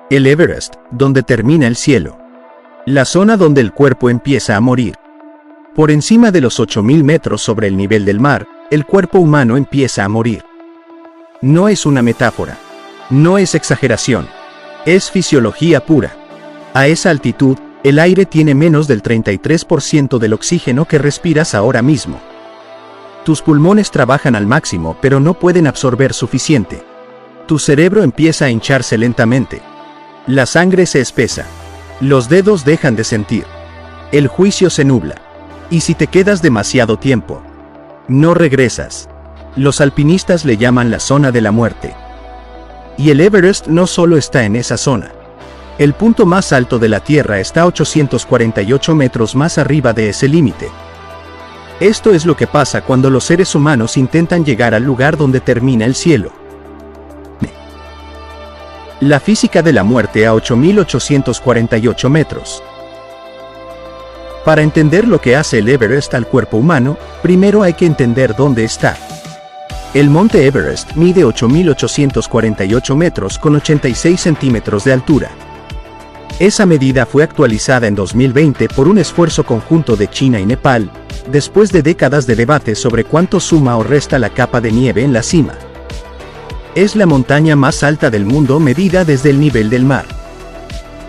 El Everest, donde termina el cielo. La zona donde el cuerpo empieza a morir. Por encima de los 8.000 metros sobre el nivel del mar, el cuerpo humano empieza a morir. No es una metáfora. No es exageración. Es fisiología pura. A esa altitud, el aire tiene menos del 33% del oxígeno que respiras ahora mismo. Tus pulmones trabajan al máximo, pero no pueden absorber suficiente. Tu cerebro empieza a hincharse lentamente. La sangre se espesa. Los dedos dejan de sentir. El juicio se nubla. Y si te quedas demasiado tiempo, no regresas. Los alpinistas le llaman la zona de la muerte. Y el Everest no solo está en esa zona. El punto más alto de la Tierra está a 848 metros más arriba de ese límite. Esto es lo que pasa cuando los seres humanos intentan llegar al lugar donde termina el cielo. La física de la muerte a 8.848 metros. Para entender lo que hace el Everest al cuerpo humano, primero hay que entender dónde está. El monte Everest mide 8.848 metros con 86 centímetros de altura. Esa medida fue actualizada en 2020 por un esfuerzo conjunto de China y Nepal, después de décadas de debate sobre cuánto suma o resta la capa de nieve en la cima. Es la montaña más alta del mundo medida desde el nivel del mar.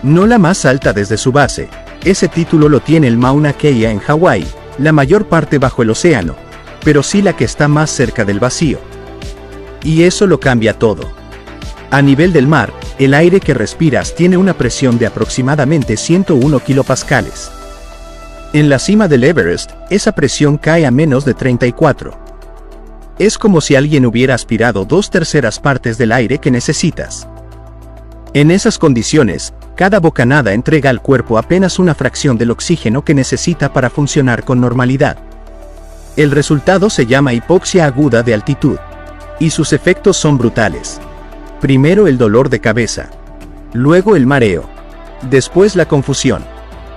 No la más alta desde su base, ese título lo tiene el Mauna Kea en Hawái, la mayor parte bajo el océano, pero sí la que está más cerca del vacío. Y eso lo cambia todo. A nivel del mar, el aire que respiras tiene una presión de aproximadamente 101 kilopascales. En la cima del Everest, esa presión cae a menos de 34. Es como si alguien hubiera aspirado 2/3 partes del aire que necesitas. En esas condiciones, cada bocanada entrega al cuerpo apenas una fracción del oxígeno que necesita para funcionar con normalidad. El resultado se llama hipoxia aguda de altitud. Y sus efectos son brutales. Primero el dolor de cabeza. Luego el mareo. Después la confusión.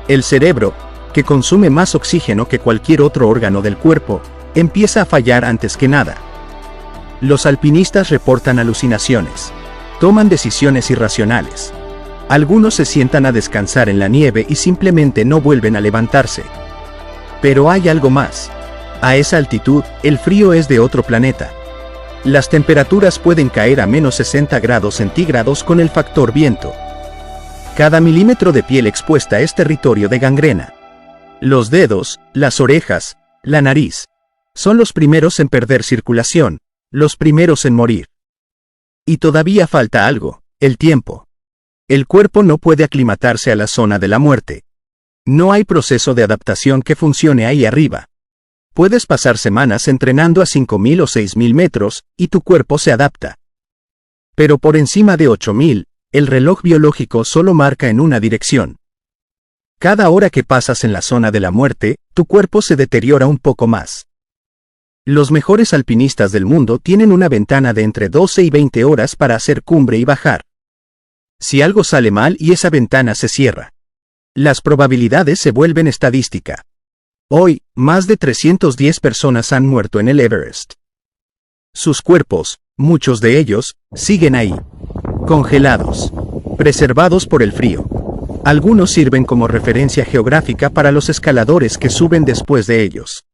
El cerebro, que consume más oxígeno que cualquier otro órgano del cuerpo, empieza a fallar antes que nada. Los alpinistas reportan alucinaciones. Toman decisiones irracionales. Algunos se sientan a descansar en la nieve y simplemente no vuelven a levantarse. Pero hay algo más. A esa altitud, el frío es de otro planeta. Las temperaturas pueden caer a menos 60 grados centígrados con el factor viento. Cada milímetro de piel expuesta es territorio de gangrena. Los dedos, las orejas, la nariz, son los primeros en perder circulación, los primeros en morir. Y todavía falta algo, el tiempo. El cuerpo no puede aclimatarse a la zona de la muerte. No hay proceso de adaptación que funcione ahí arriba. Puedes pasar semanas entrenando a 5.000 o 6.000 metros, y tu cuerpo se adapta. Pero por encima de 8.000, el reloj biológico solo marca en una dirección. Cada hora que pasas en la zona de la muerte, tu cuerpo se deteriora un poco más. Los mejores alpinistas del mundo tienen una ventana de entre 12 y 20 horas para hacer cumbre y bajar. Si algo sale mal y esa ventana se cierra, las probabilidades se vuelven estadística. Hoy, más de 310 personas han muerto en el Everest. Sus cuerpos, muchos de ellos, siguen ahí, congelados, preservados por el frío. Algunos sirven como referencia geográfica para los escaladores que suben después de ellos.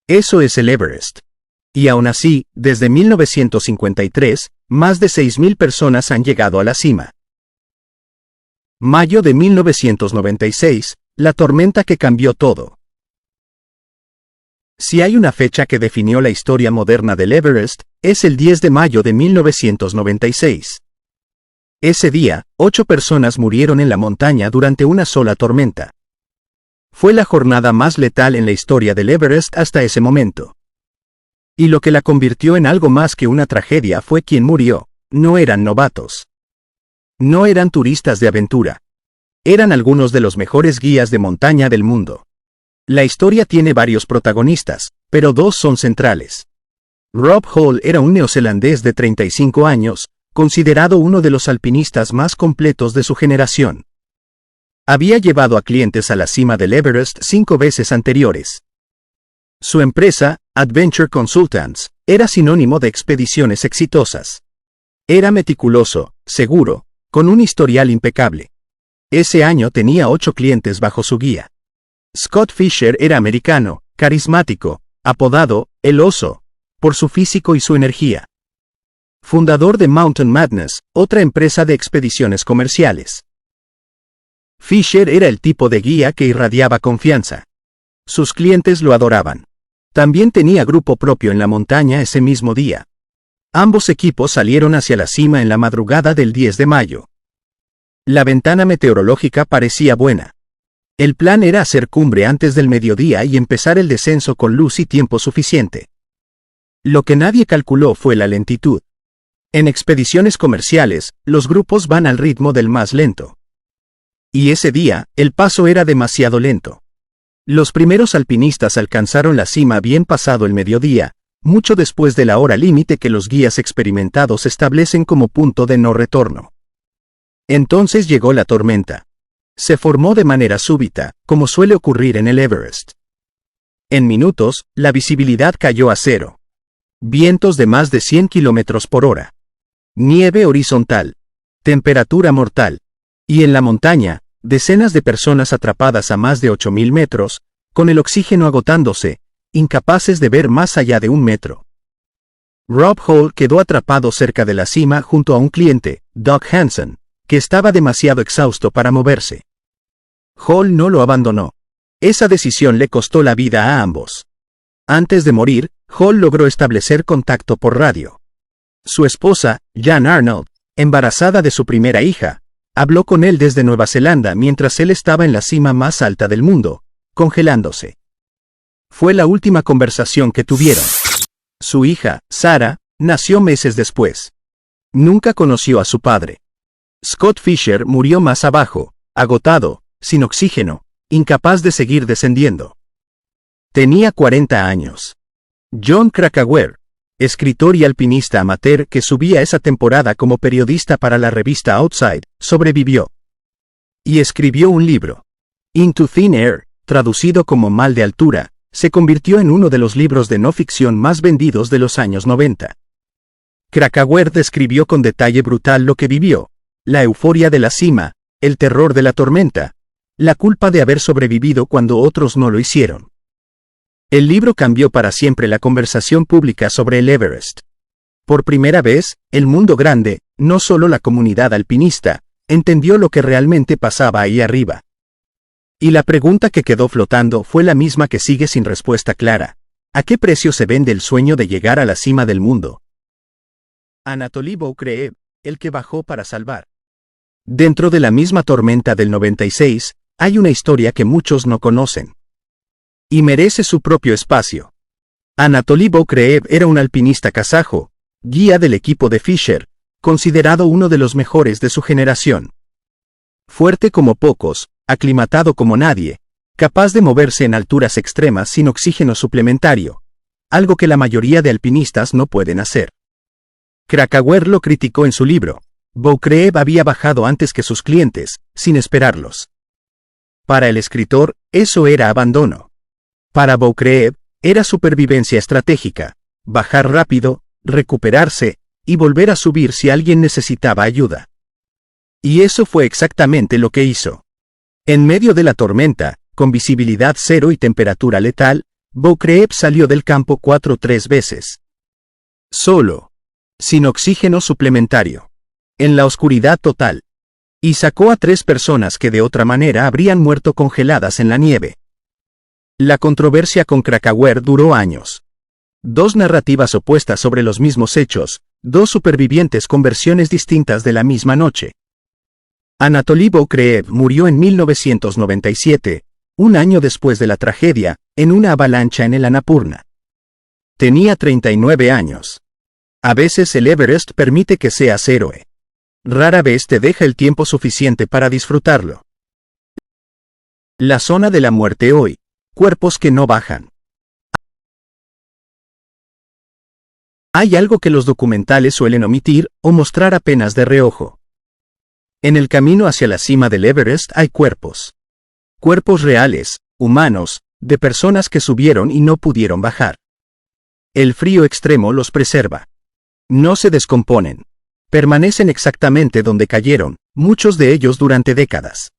Eso es el Everest. Y aún así, desde 1953, más de 6.000 personas han llegado a la cima. Mayo de 1996, la tormenta que cambió todo. Si hay una fecha que definió la historia moderna del Everest, es el 10 de mayo de 1996. Ese día, 8 personas murieron en la montaña durante una sola tormenta. Fue la jornada más letal en la historia del Everest hasta ese momento. Y lo que la convirtió en algo más que una tragedia fue quien murió. No eran novatos. No eran turistas de aventura. Eran algunos de los mejores guías de montaña del mundo. La historia tiene varios protagonistas, pero 2 son centrales. Rob Hall era un neozelandés de 35 años, considerado uno de los alpinistas más completos de su generación. Había llevado a clientes a la cima del Everest 5 veces anteriores. Su empresa, Adventure Consultants, era sinónimo de expediciones exitosas. Era meticuloso, seguro, con un historial impecable. Ese año tenía 8 clientes bajo su guía. Scott Fisher era americano, carismático, apodado El Oso, por su físico y su energía. Fundador de Mountain Madness, otra empresa de expediciones comerciales. Fisher era el tipo de guía que irradiaba confianza. Sus clientes lo adoraban. También tenía grupo propio en la montaña ese mismo día. Ambos equipos salieron hacia la cima en la madrugada del 10 de mayo. La ventana meteorológica parecía buena. El plan era hacer cumbre antes del mediodía y empezar el descenso con luz y tiempo suficiente. Lo que nadie calculó fue la lentitud. En expediciones comerciales, los grupos van al ritmo del más lento. Y ese día, el paso era demasiado lento. Los primeros alpinistas alcanzaron la cima bien pasado el mediodía, mucho después de la hora límite que los guías experimentados establecen como punto de no retorno. Entonces llegó la tormenta. Se formó de manera súbita, como suele ocurrir en el Everest. En minutos, la visibilidad cayó a cero. Vientos de más de 100 kilómetros por hora. Nieve horizontal. Temperatura mortal. Y en la montaña, decenas de personas atrapadas a más de 8.000 metros, con el oxígeno agotándose, incapaces de ver más allá de 1 metro. Rob Hall quedó atrapado cerca de la cima junto a un cliente, Doug Hansen, que estaba demasiado exhausto para moverse. Hall no lo abandonó. Esa decisión le costó la vida a ambos. Antes de morir, Hall logró establecer contacto por radio. Su esposa, Jan Arnold, embarazada de su primera hija, habló con él desde Nueva Zelanda mientras él estaba en la cima más alta del mundo, congelándose. Fue la última conversación que tuvieron. Su hija, Sarah, nació meses después. Nunca conoció a su padre. Scott Fisher murió más abajo, agotado, sin oxígeno, incapaz de seguir descendiendo. Tenía 40 años. John Krakauer, escritor y alpinista amateur que subía esa temporada como periodista para la revista Outside, sobrevivió. Y escribió un libro. Into Thin Air, traducido como Mal de Altura, se convirtió en uno de los libros de no ficción más vendidos de los años 90. Krakauer describió con detalle brutal lo que vivió. La euforia de la cima, el terror de la tormenta, la culpa de haber sobrevivido cuando otros no lo hicieron. El libro cambió para siempre la conversación pública sobre el Everest. Por primera vez, el mundo grande, no solo la comunidad alpinista, entendió lo que realmente pasaba ahí arriba. Y la pregunta que quedó flotando fue la misma que sigue sin respuesta clara. ¿A qué precio se vende el sueño de llegar a la cima del mundo? Anatoly Boukriev, el que bajó para salvar. Dentro de la misma tormenta del 96, hay una historia que muchos no conocen. Y merece su propio espacio. Anatoly Boukriev era un alpinista kazajo, guía del equipo de Fisher, considerado uno de los mejores de su generación. Fuerte como pocos, aclimatado como nadie, capaz de moverse en alturas extremas sin oxígeno suplementario, algo que la mayoría de alpinistas no pueden hacer. Krakauer lo criticó en su libro. Boukriev había bajado antes que sus clientes, sin esperarlos. Para el escritor, eso era abandono. Para Boukriev, era supervivencia estratégica, bajar rápido, recuperarse, y volver a subir si alguien necesitaba ayuda. Y eso fue exactamente lo que hizo. En medio de la tormenta, con visibilidad cero y temperatura letal, Boukriev salió del campo 3 veces. Solo. Sin oxígeno suplementario. En la oscuridad total. Y sacó a 3 personas que de otra manera habrían muerto congeladas en la nieve. La controversia con Krakauer duró años. 2 narrativas opuestas sobre los mismos hechos, 2 supervivientes con versiones distintas de la misma noche. Anatoly Boukriev murió en 1997, un año después de la tragedia, en una avalancha en el Annapurna. Tenía 39 años. A veces el Everest permite que seas héroe. Rara vez te deja el tiempo suficiente para disfrutarlo. La zona de la muerte hoy. Cuerpos que no bajan. Hay algo que los documentales suelen omitir o mostrar apenas de reojo. En el camino hacia la cima del Everest hay cuerpos. Cuerpos reales, humanos, de personas que subieron y no pudieron bajar. El frío extremo los preserva. No se descomponen. Permanecen exactamente donde cayeron, muchos de ellos durante décadas.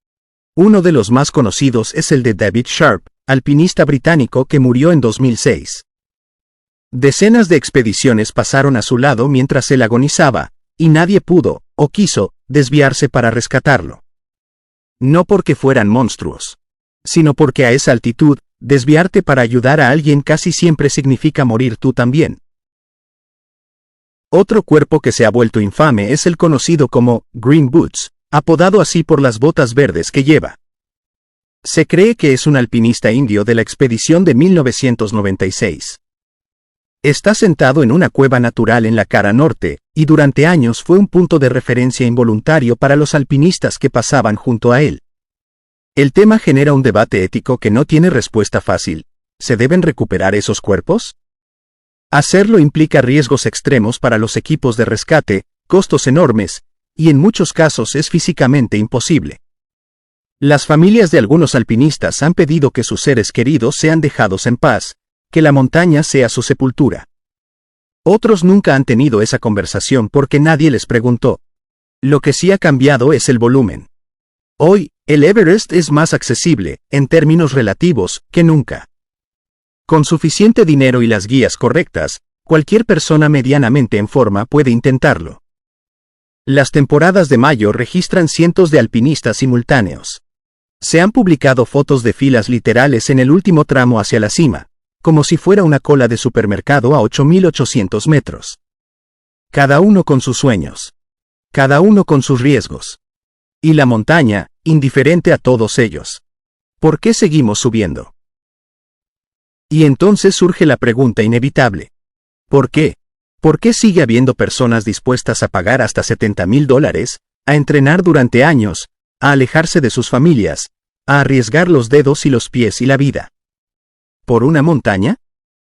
Uno de los más conocidos es el de David Sharp, alpinista británico que murió en 2006. Decenas de expediciones pasaron a su lado mientras él agonizaba, y nadie pudo, o quiso, desviarse para rescatarlo. No porque fueran monstruos, sino porque a esa altitud, desviarte para ayudar a alguien casi siempre significa morir tú también. Otro cuerpo que se ha vuelto infame es el conocido como Green Boots, apodado así por las botas verdes que lleva. Se cree que es un alpinista indio de la expedición de 1996. Está sentado en una cueva natural en la cara norte, y durante años fue un punto de referencia involuntario para los alpinistas que pasaban junto a él. El tema genera un debate ético que no tiene respuesta fácil. ¿Se deben recuperar esos cuerpos? Hacerlo implica riesgos extremos para los equipos de rescate, costos enormes, y en muchos casos es físicamente imposible. Las familias de algunos alpinistas han pedido que sus seres queridos sean dejados en paz, que la montaña sea su sepultura. Otros nunca han tenido esa conversación porque nadie les preguntó. Lo que sí ha cambiado es el volumen. Hoy, el Everest es más accesible, en términos relativos, que nunca. Con suficiente dinero y las guías correctas, cualquier persona medianamente en forma puede intentarlo. Las temporadas de mayo registran cientos de alpinistas simultáneos. Se han publicado fotos de filas literales en el último tramo hacia la cima, como si fuera una cola de supermercado a 8.800 metros. Cada uno con sus sueños. Cada uno con sus riesgos. Y la montaña, indiferente a todos ellos. ¿Por qué seguimos subiendo? Y entonces surge la pregunta inevitable. ¿Por qué? ¿Por qué sigue habiendo personas dispuestas a pagar hasta $70,000, a entrenar durante años, a alejarse de sus familias, a arriesgar los dedos y los pies y la vida? ¿Por una montaña?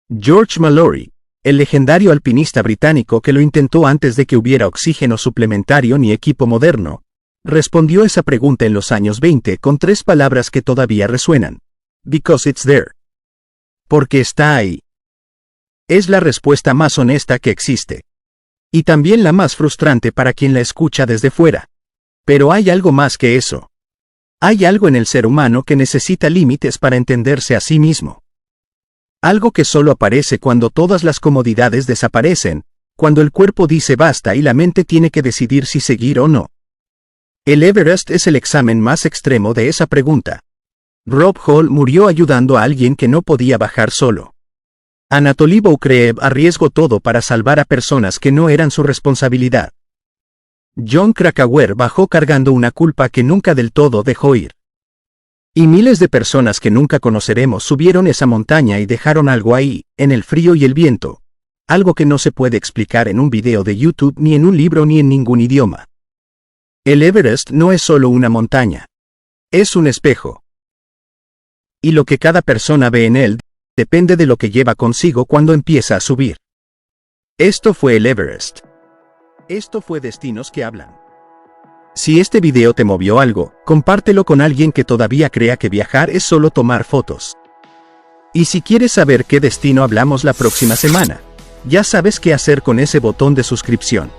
George Mallory, el legendario alpinista británico que lo intentó antes de que hubiera oxígeno suplementario ni equipo moderno, respondió esa pregunta en los años 20 con 3 palabras que todavía resuenan. Because it's there. Porque está ahí. Es la respuesta más honesta que existe. Y también la más frustrante para quien la escucha desde fuera. Pero hay algo más que eso. Hay algo en el ser humano que necesita límites para entenderse a sí mismo. Algo que solo aparece cuando todas las comodidades desaparecen, cuando el cuerpo dice basta y la mente tiene que decidir si seguir o no. El Everest es el examen más extremo de esa pregunta. Rob Hall murió ayudando a alguien que no podía bajar solo. Anatoly Boukreev arriesgó todo para salvar a personas que no eran su responsabilidad. Jon Krakauer bajó cargando una culpa que nunca del todo dejó ir. Y miles de personas que nunca conoceremos subieron esa montaña y dejaron algo ahí, en el frío y el viento. Algo que no se puede explicar en un video de YouTube ni en un libro ni en ningún idioma. El Everest no es solo una montaña. Es un espejo. Y lo que cada persona ve en él, depende de lo que lleva consigo cuando empieza a subir. Esto fue el Everest. Esto fue Destinos que Hablan. Si este video te movió algo, compártelo con alguien que todavía crea que viajar es solo tomar fotos. Y si quieres saber qué destino hablamos la próxima semana, ya sabes qué hacer con ese botón de suscripción.